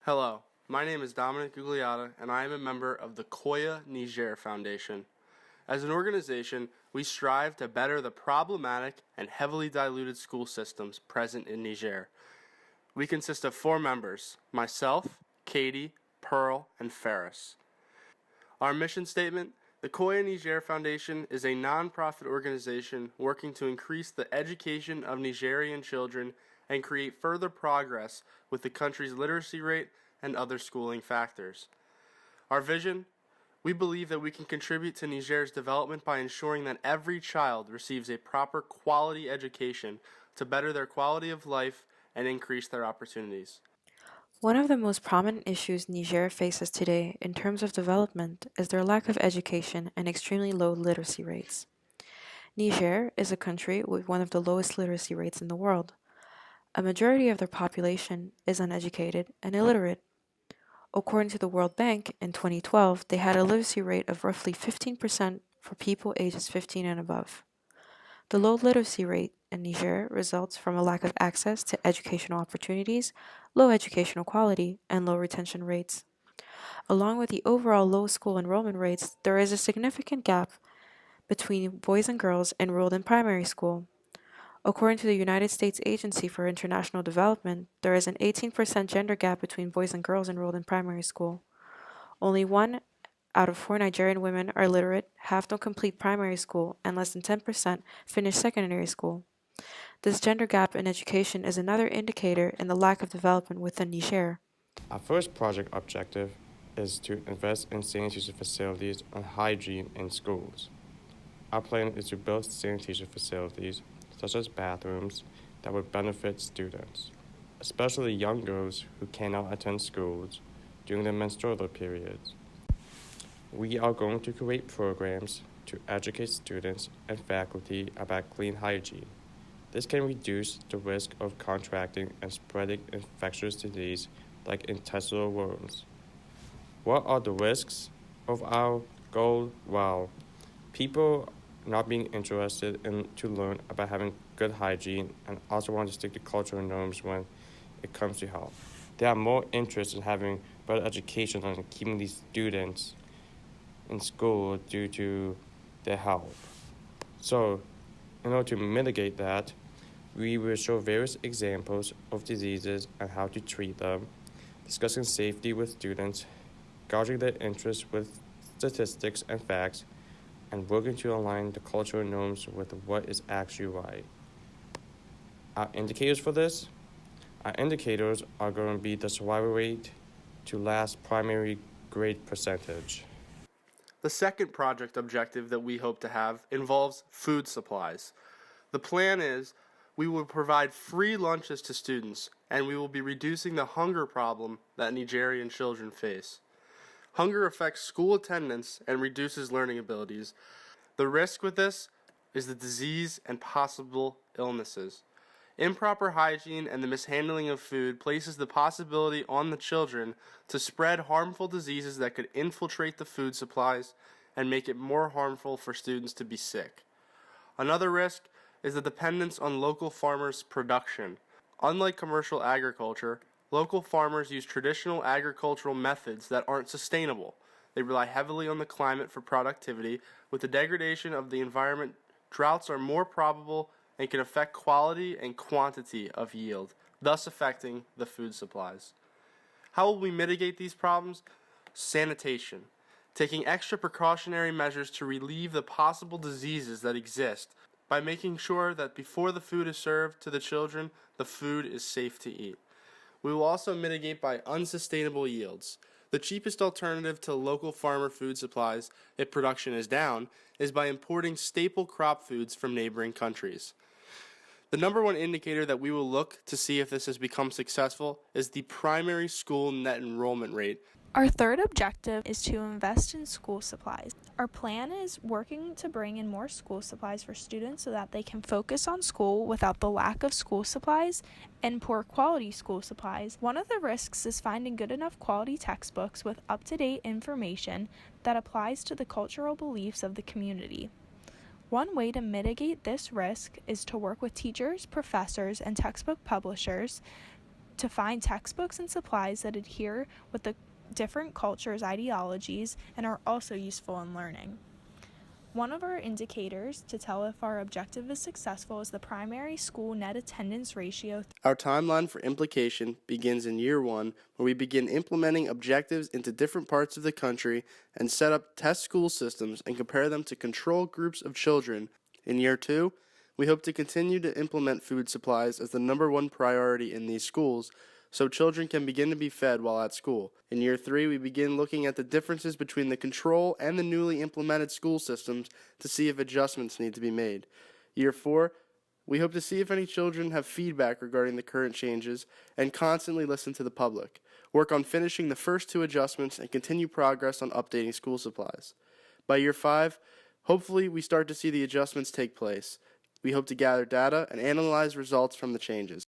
Hello, my name is Dominic Gugliotta, and I am a member of the Koya Niger Foundation. As an organization, we strive to better the problematic and heavily diluted school systems present in Niger. We consist of 4 members: myself, Katie, Pearl, and Ferris. Our mission statement: the Koya Niger Foundation is a non-profit organization working to increase the education of Nigerian children and create further progress with the country's literacy rate and other schooling factors. Our vision: we believe that we can contribute to Niger's development by ensuring that every child receives a proper quality education to better their quality of life and increase their opportunities. One of the most prominent issues Niger faces today in terms of development is their lack of education and extremely low literacy rates. Niger is a country with one of the lowest literacy rates in the world. A majority of their population is uneducated and illiterate. According to the World Bank, in 2012, they had a literacy rate of roughly 15% for people ages 15 and above. The low literacy rate in Niger results from a lack of access to educational opportunities, low educational quality, and low retention rates. Along with the overall low school enrollment rates, there is a significant gap between boys and girls enrolled in primary school. According to the United States Agency for International Development, there is an 18% gender gap between boys and girls enrolled in primary school. Only 1 out of 4 Nigerian women are literate, half don't complete primary school, and less than 10% finish secondary school. This gender gap in education is another indicator in the lack of development within Niger. Our first project objective is to invest in sanitation facilities and hygiene in schools. Our plan is to build sanitation facilities, such as bathrooms, that would benefit students, especially young girls who cannot attend schools during their menstrual periods. We are going to create programs to educate students and faculty about clean hygiene. This can reduce the risk of contracting and spreading infectious disease like intestinal worms. What are the risks of our goal? Well, people not being interested in to learn about having good hygiene and also want to stick to cultural norms when it comes to health. They are more interested in having better education and keeping these students in school due to their health. So, in order to mitigate that, we will show various examples of diseases and how to treat them, discussing safety with students, gauging their interest with statistics and facts, and working to align the cultural norms with what is actually right. Our indicators for this? Our indicators are going to be the survival rate to last primary grade percentage. The second project objective that we hope to have involves food supplies. The plan is we will provide free lunches to students, and we will be reducing the hunger problem that Nigerian children face. Hunger affects school attendance and reduces learning abilities. The risk with this is the disease and possible illnesses. Improper hygiene and the mishandling of food places the possibility on the children to spread harmful diseases that could infiltrate the food supplies and make it more harmful for students to be sick. Another risk is the dependence on local farmers' production. Unlike commercial agriculture, local farmers use traditional agricultural methods that aren't sustainable. They rely heavily on the climate for productivity. With the degradation of the environment, droughts are more probable and can affect quality and quantity of yield, thus affecting the food supplies. How will we mitigate these problems? Sanitation. Taking extra precautionary measures to relieve the possible diseases that exist by making sure that before the food is served to the children, the food is safe to eat. We will also mitigate by unsustainable yields. The cheapest alternative to local farmer food supplies, if production is down, is by importing staple crop foods from neighboring countries. The number one indicator that we will look to see if this has become successful is the primary school net enrollment rate. Our third objective is to invest in school supplies. Our plan is working to bring in more school supplies for students so that they can focus on school without the lack of school supplies and poor quality school supplies. One of the risks is finding good enough quality textbooks with up-to-date information that applies to the cultural beliefs of the community. One way to mitigate this risk is to work with teachers, professors, and textbook publishers to find textbooks and supplies that adhere with the different cultures' ideologies and are also useful in learning. One of our indicators to tell if our objective is successful is the primary school net attendance ratio. Our timeline for implication begins in year 1, where we begin implementing objectives into different parts of the country and set up test school systems and compare them to control groups of children. In year 2, we hope to continue to implement food supplies as the number one priority in these schools, so children can begin to be fed while at school. In year 3, we begin looking at the differences between the control and the newly implemented school systems to see if adjustments need to be made. Year 4, we hope to see if any children have feedback regarding the current changes and constantly listen to the public, work on finishing the first 2 adjustments, and continue progress on updating school supplies. By year 5, hopefully we start to see the adjustments take place. We hope to gather data and analyze results from the changes.